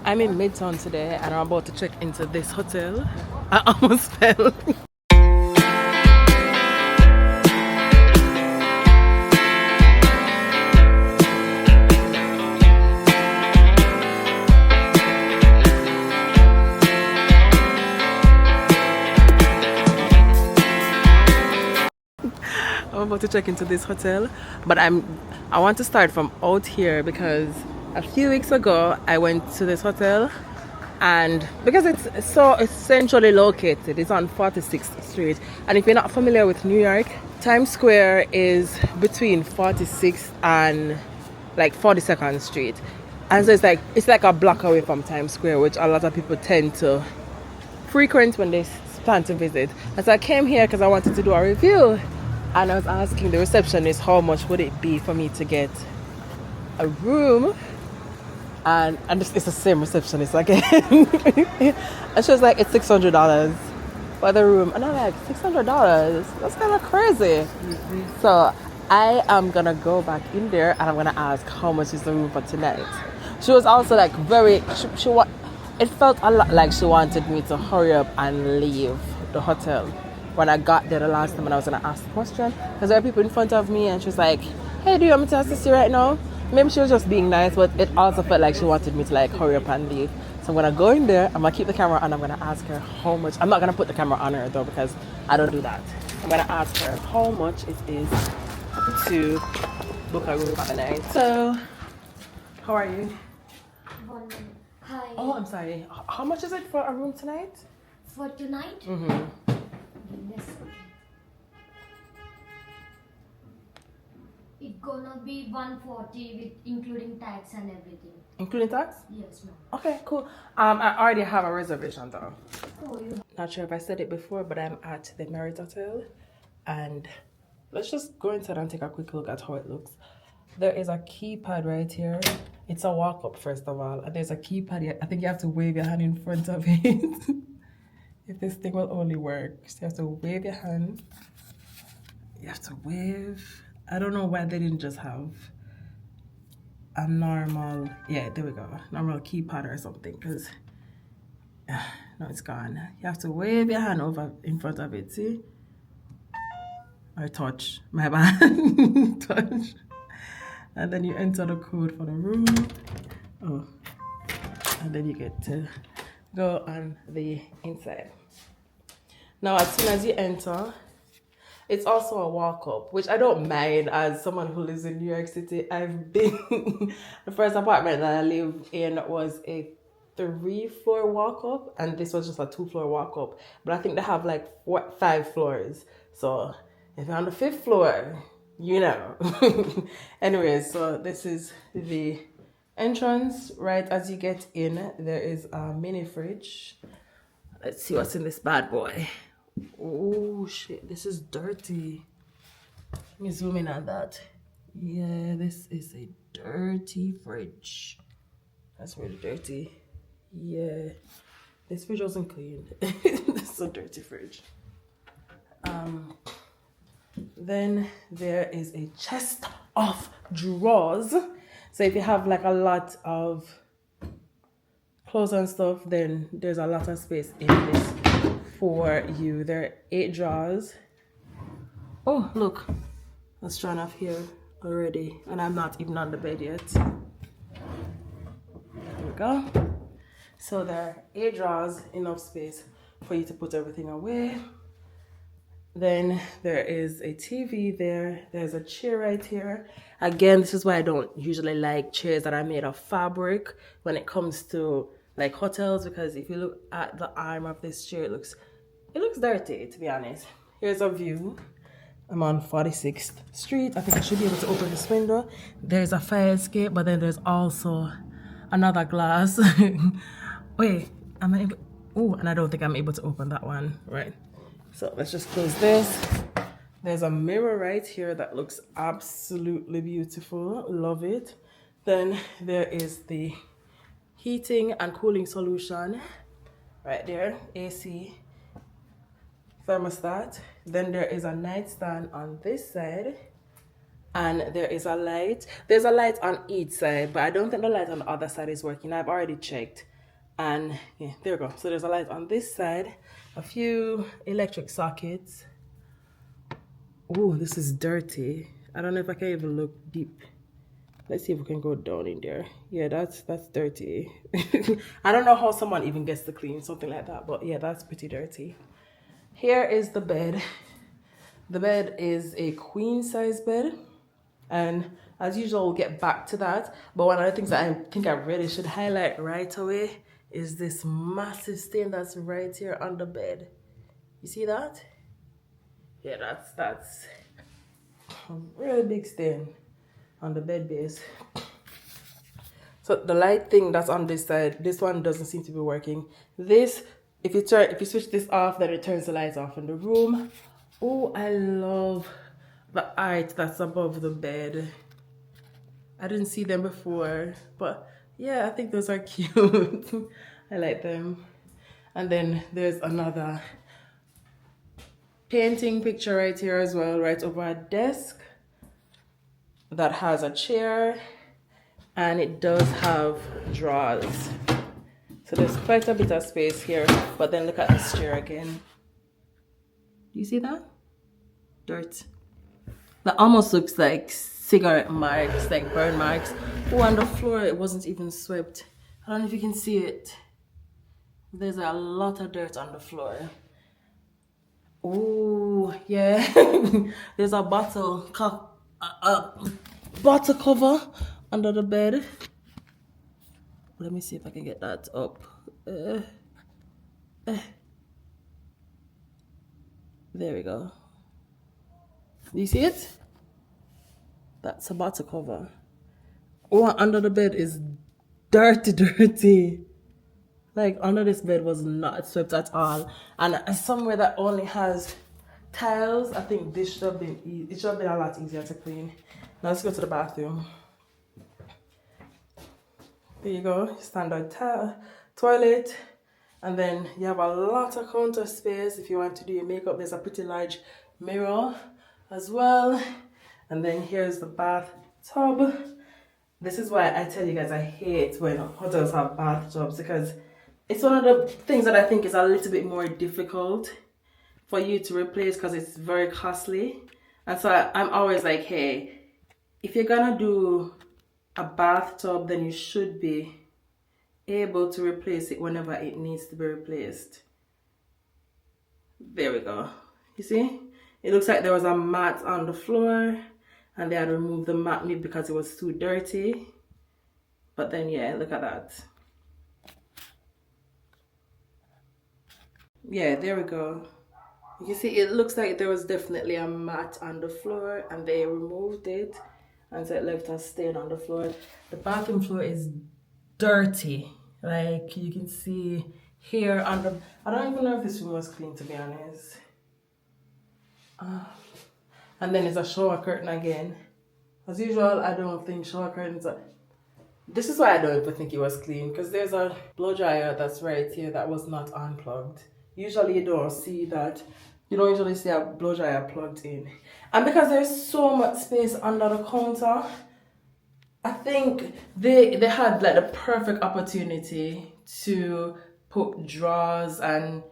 I'm in Midtown today and I'm about to check into this hotel. I almost fell. I'm about to check into this hotel, but I want to start from out here because a few weeks ago I went to this hotel, and because it's so essentially located, it's on 46th Street. And if you're not familiar with New York, Times Square is between 46th and like 42nd Street. And so it's like a block away from Times Square, which a lot of people tend to frequent when they plan to visit. And so I came here because I wanted to do a review, and I was asking the receptionist how much would it be for me to get a room, and it's the same receptionist again. And she was like, it's $600 for the room, and I'm like, $600? That's kind of crazy. So I am gonna go back in there and I'm gonna ask how much is the room for tonight. She was also like it felt a lot like she wanted me to hurry up and leave the hotel when I got there the last time, and I was gonna ask the question because there were people in front of me, and she was like, hey, do you want me to assist you right now? Maybe she was just being nice, but it also felt like she wanted me to like hurry up and leave. So I'm gonna go in there, I'm gonna keep the camera on, I'm gonna ask her how much. I'm not gonna put the camera on her though because I don't do that. I'm gonna ask her how much it is to book a room for the night. So, how are you? 1 minute. Hi. Oh, I'm sorry. How much is it for a room tonight? For tonight? Mm-hmm. Yes. It's gonna be 140 with including tax and everything. Including tax? Yes, ma'am. Okay, cool. I already have a reservation though. Oh, you. Not sure if I said it before, but I'm at the Marriott Hotel, and let's just go inside and take a quick look at how it looks. There is a keypad right here. It's a walk-up, first of all, and there's a keypad here. I think you have to wave your hand in front of it. If this thing will only work. So you have to wave your hand. You have to wave. I don't know why they didn't just have a normal, yeah, there we go, normal keypad or something, because no, it's gone. You have to wave your hand over in front of it, see? Or touch, my bad. Touch. And then you enter the code for the room. Oh, and then you get to go on the inside. Now, as soon as you enter, it's also a walk-up, which I don't mind as someone who lives in New York City. I've been, the first apartment that I lived in was a 3-floor walk-up, and this was just a 2-floor walk-up. But I think they have like 5 floors. So if you're on the 5th floor, you know. Anyways, so this is the entrance. Right as you get in, there is a mini fridge. Let's see what's in this bad boy. Oh shit, this is dirty. Let me zoom in on that. Yeah, this is a dirty fridge. That's really dirty. Yeah, this fridge wasn't clean. This is a dirty fridge. Then there is a chest of drawers. So if you have like a lot of clothes and stuff, then there's a lot of space in this for you. There are 8 drawers. Oh, look, that's drawn off here already, and I'm not even on the bed yet. There we go. So there are 8 drawers, enough space for you to put everything away. Then there is a TV there. There's a chair right here. Again, this is why I don't usually like chairs that are made of fabric when it comes to like hotels, because if you look at the arm of this chair, it looks dirty, to be honest. Here's a view. I'm on 46th Street. I think I should be able to open this window. There's a fire escape, but then there's also another glass. Wait, am I able? Oh, and I don't think I'm able to open that one, right? So let's just close this. There's a mirror right here that looks absolutely beautiful. Love it. Then there is the heating and cooling solution right there. AC, thermostat. Then there is a nightstand on this side. And there is a light. There's a light on each side, but I don't think the light on the other side is working. I've already checked. And yeah, there we go. So there's a light on this side, a few electric sockets. Oh, this is dirty. I don't know if I can even look deep. Let's see if we can go down in there. Yeah, that's dirty. I don't know how someone even gets to clean something like that, but yeah, that's pretty dirty. Here is the bed. The bed is a queen size bed, and as usual, we'll get back to that. But one of the things that I think I really should highlight right away is this massive stain that's right here on the bed. You see that? Yeah, that's a really big stain on the bed base. So the light thing that's on this side, this one doesn't seem to be working. This, if you switch this off, then it turns the lights off in the room. Oh, I love the art that's above the bed. I didn't see them before, but yeah, I think those are cute. I like them. And then there's another painting picture right here as well, right over our desk, that has a chair, and it does have drawers. So there's quite a bit of space here, but then look at this chair again. Do you see that? Dirt. That almost looks like cigarette marks, like burn marks. Oh, on the floor, it wasn't even swept. I don't know if you can see it. There's a lot of dirt on the floor. Oh, yeah. There's a bottle cover under the bed. Let me see if I can get that up. There we go. Do you see it? That's a bottle cover. Oh, under the bed is dirty. Like, under this bed was not swept at all. And somewhere that only has tiles, I think this should have been, it should have been a lot easier to clean. Now let's go to the bathroom. There you go, standard toilet. And then you have a lot of counter space if you want to do your makeup. There's a pretty large mirror as well. And then here's the bathtub. This is why I tell you guys I hate when hotels have bathtubs, because it's one of the things that I think is a little bit more difficult for you to replace because it's very costly. And so I'm always like, hey, if you're gonna do a bathtub, then you should be able to replace it whenever it needs to be replaced. There we go. You see? It looks like there was a mat on the floor and they had removed the mat maybe because it was too dirty. But then yeah, look at that. Yeah, there we go. You can see it looks like there was definitely a mat on the floor and they removed it, and so it left a stain on the floor. The bathroom floor is dirty. Like you can see here on the, I don't even know if this room was clean, to be honest. And then there's a shower curtain again. As usual, I don't think shower curtains are, this is why I don't even think it was clean, because there's a blow dryer that's right here that was not unplugged. Usually you don't see that. You don't usually see a blow dryer plugged in. And because there's so much space under the counter, I think they had like the perfect opportunity to put drawers and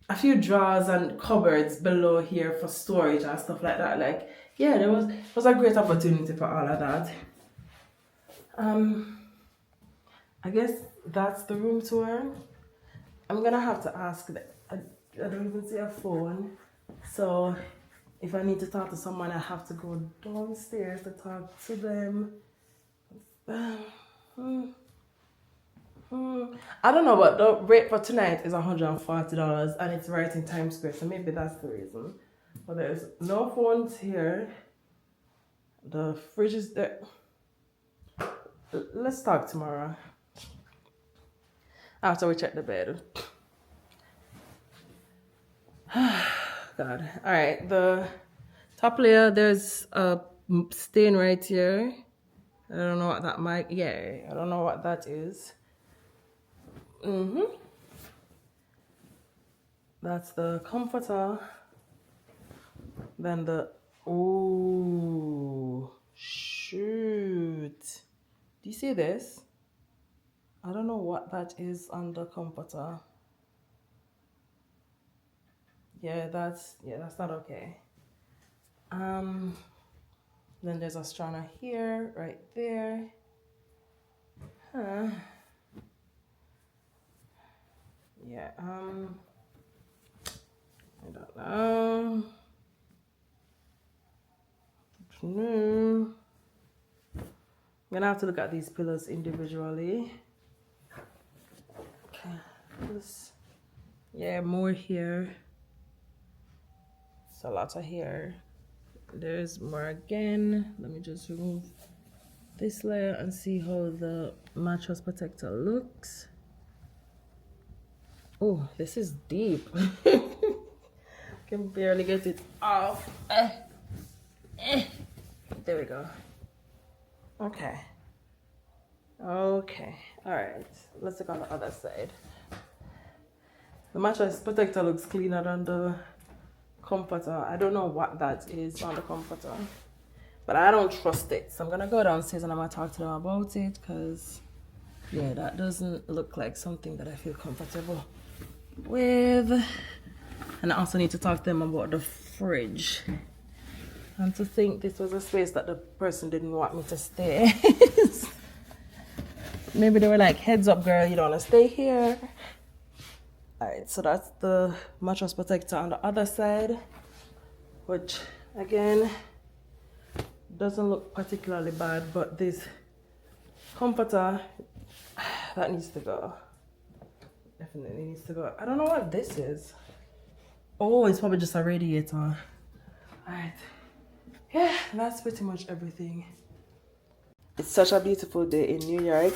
a few drawers and cupboards below here for storage and stuff like that. Like, yeah, there was a great opportunity for all of that. I guess that's the room tour. I'm gonna have to ask that. I don't even see a phone, so if I need to talk to someone, I have to go downstairs to talk to them. I don't know, but the rate for tonight is $140 and it's right in Times Square, so maybe that's the reason. But there's no phones here. The fridge is there. Let's talk tomorrow after we check the bed. God. All right, the top layer, there's a stain right here. I don't know what that might, yeah, I don't know what that is. That's the comforter. Then the, oh, shoot. Do you see this? I don't know what that is on the comforter. Yeah, that's not okay. Then there's a strainer here, right there. Huh. Yeah, I don't know. I'm gonna have to look at these pillows individually. Okay, yeah, more here. It's a lot of hair. There's more again. Let me just remove this layer and see how the mattress protector looks. Oh, this is deep. Can barely get it off. There we go. Okay. Okay. All right. Let's look on the other side. The mattress protector looks cleaner than the comforter. I don't know what that is on the comforter, but I don't trust it. So I'm gonna go downstairs and I'm gonna talk to them about it, because yeah, that doesn't look like something that I feel comfortable with. And I also need to talk to them about the fridge. And to think this was a space that the person didn't want me to stay. Maybe they were like, heads up girl, you don't want to stay here. Alright, so that's the mattress protector on the other side, which again doesn't look particularly bad, but this comforter, that needs to go. Definitely needs to go. I don't know what this is. Oh, it's probably just a radiator. Alright. Yeah, that's pretty much everything. It's such a beautiful day in New York.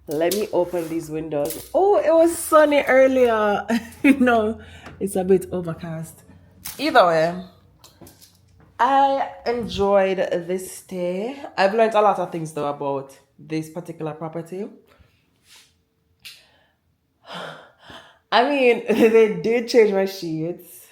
Let me open these windows. Oh, it was sunny earlier. No, it's a bit overcast. Either way, I enjoyed this stay. I've learned a lot of things though about this particular property. I mean, they did change my sheets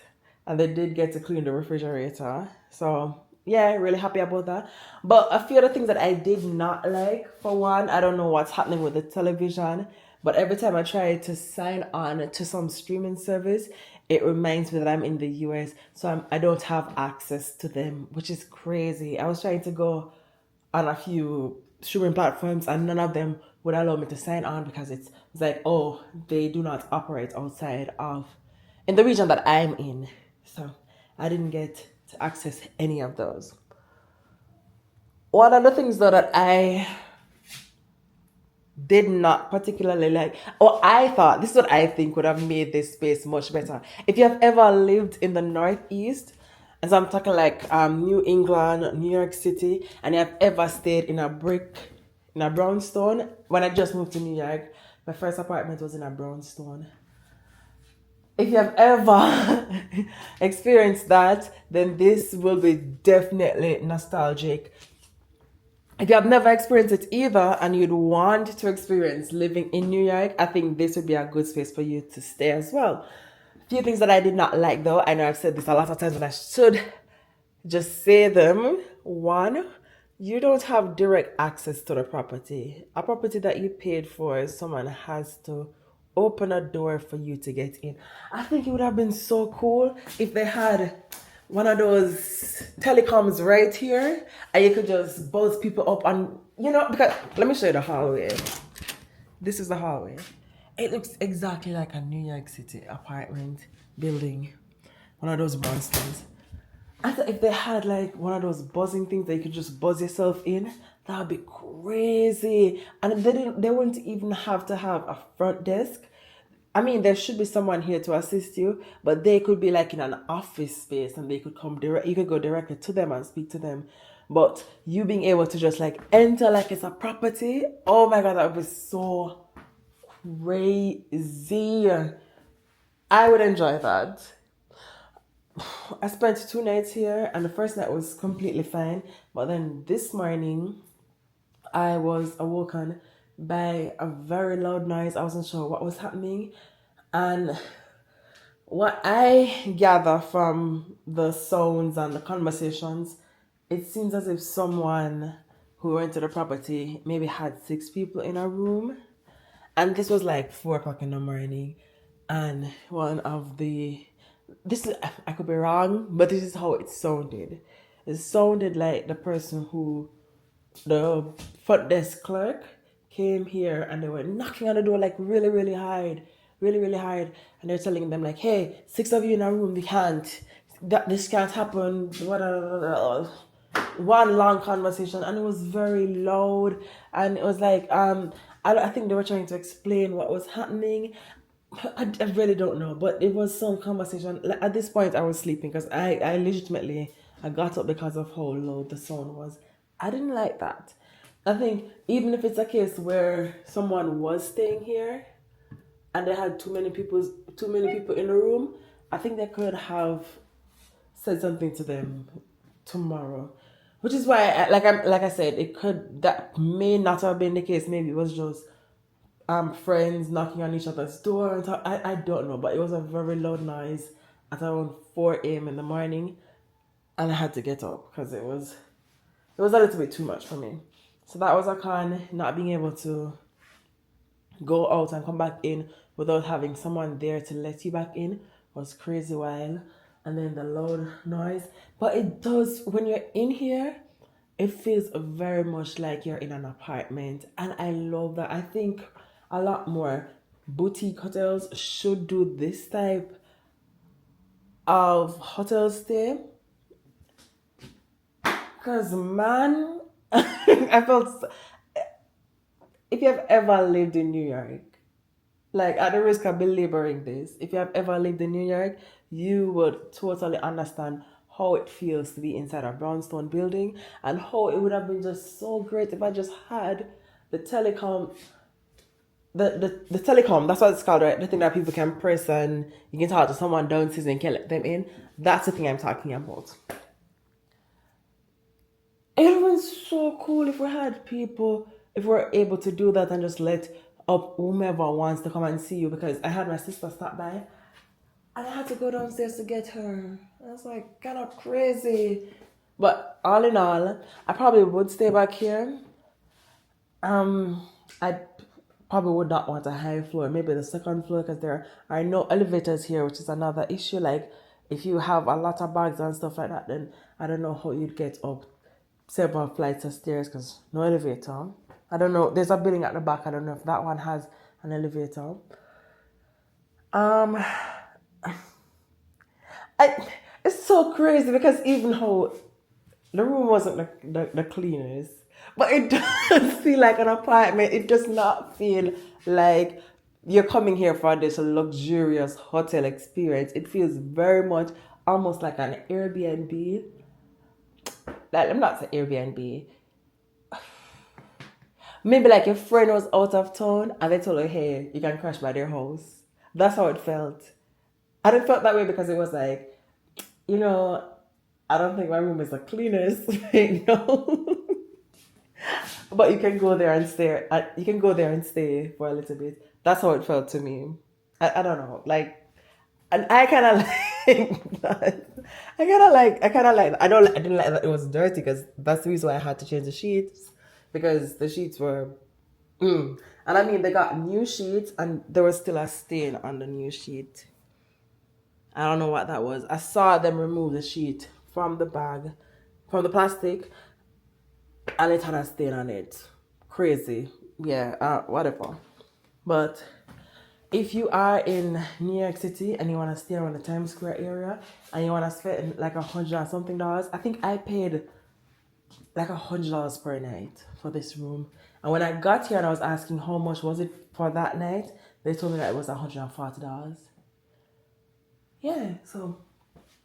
and they did get to clean the refrigerator. So yeah, really happy about that. But a few other things that I did not like, for one, I don't know what's happening with the television, but every time I try to sign on to some streaming service, it reminds me that I'm in the US, so I don't have access to them, which is crazy. I was trying to go on a few streaming platforms and none of them would allow me to sign on, because it's like, oh, they do not operate outside of in the region that I'm in. So I didn't get to access any of those. One of the things though that I did not particularly like, or I thought, this is what I think would have made this space much better. If you have ever lived in the Northeast, and so I'm talking like New England, New York City, and you have ever stayed in a brownstone. When I just moved to New York, my first apartment was in a brownstone. If you have ever experienced that, then this will be definitely nostalgic. If you have never experienced it either and you'd want to experience living in New York, I think this would be a good space for you to stay as well. A few things that I did not like though, I know I've said this a lot of times, but I should just say them. One, you don't have direct access to the property. A property that you paid for, someone has to open a door for you to get in. I think it would have been so cool if they had one of those telecoms right here and you could just buzz people up on, because let me show you the hallway. This is the hallway. It looks exactly like a New York City apartment building, one of those brownstones. I thought if they had like one of those buzzing things that you could just buzz yourself in, that would be crazy. And they wouldn't even have to have a front desk. I mean, there should be someone here to assist you, but they could be like in an office space and they could come direct. You could go directly to them and speak to them. But you being able to just like enter like it's a property, oh my God, that would be so crazy. I would enjoy that. I spent 2 nights here and the first night was completely fine. But then this morning, I was awoken by a very loud noise. I wasn't sure what was happening. And what I gather from the sounds and the conversations, it seems as if someone who rented the property maybe had 6 people in a room. And this was like 4 o'clock in the morning. And one of the, this is, I could be wrong, but this is how it sounded. It sounded like the person who, the front desk clerk came here and they were knocking on the door like really, really hard, really, really hard. And they're telling them like, hey, 6 of you in a room, we can't, this can't happen, one long conversation, and it was very loud, and it was like I think they were trying to explain what was happening. I really don't know, but it was some conversation. Like, at this point I was sleeping because I legitimately I got up because of how loud the sound was. I didn't like that. I think even if it's a case where someone was staying here and they had too many people in the room, I think they could have said something to them tomorrow, which is why like I said, it could, that may not have been the case. Maybe it was just friends knocking on each other's door and I don't know, but it was a very loud noise at around 4 a.m. in the morning, and I had to get up because it was a little bit too much for me. So that was a con, not being able to go out and come back in without having someone there to let you back in was crazy wild. And then the loud noise. But it does, when you're in here, it feels very much like you're in an apartment. And I love that. I think a lot more boutique hotels should do this type of hotel stay. Because, man, I felt, if you have ever lived in New York, like at the risk of belaboring this, if you have ever lived in New York, you would totally understand how it feels to be inside a brownstone building, and how it would have been just so great if I just had the telecom, the telecom, that's what it's called, right? The thing that people can press and you can talk to someone downstairs and can let them in. That's the thing I'm talking about. It would have been so cool if we had people, if we were able to do that and just let up whomever wants to come and see you, because I had my sister stop by and I had to go downstairs to get her. I was like, kind of crazy. But all in all, I probably would stay back here. I probably would not want a high floor, maybe the second floor, because there are no elevators here, which is another issue. Like, if you have a lot of bags and stuff like that, then I don't know how you'd get up several flights of stairs because no elevator. I don't know. There's a building at the back. I don't know if that one has an elevator. It's so crazy because even how the room wasn't the cleanest, but it does feel like an apartment. It does not feel like you're coming here for this luxurious hotel experience. It feels very much almost like an Airbnb. Like, I'm not saying Airbnb. Maybe like your friend was out of town and they told her, hey, you can crash by their house. That's how it felt. And it felt that way because it was like, I don't think my room is the cleanest, but you can go there and stay. You can go there and stay for a little bit. That's how it felt to me. I don't know. Like, and I kind of like that. I didn't like that it was dirty, because that's the reason why I had to change the sheets, because the sheets were, and I mean, they got new sheets and there was still a stain on the new sheet. I don't know what that was. I saw them remove the sheet from the bag, from the plastic, and it had a stain on it. Crazy. Yeah, whatever. But if you are in New York City and you want to stay around the Time Square area and you want to spend like $100 and something, I think I paid like $100 per night for this room. And when I got here and I was asking how much was it for that night, they told me that it was $140. Yeah, so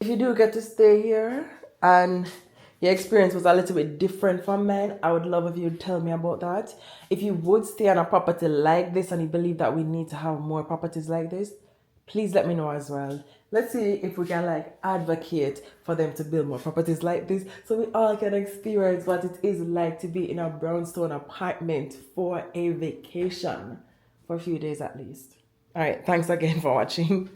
if you do get to stay here and your experience was a little bit different from mine, I would love if you'd tell me about that. If you would stay on a property like this and you believe that we need to have more properties like this, please let me know as well. Let's see if we can like advocate for them to build more properties like this so we all can experience what it is like to be in a brownstone apartment for a vacation for a few days at least. All right, thanks again for watching.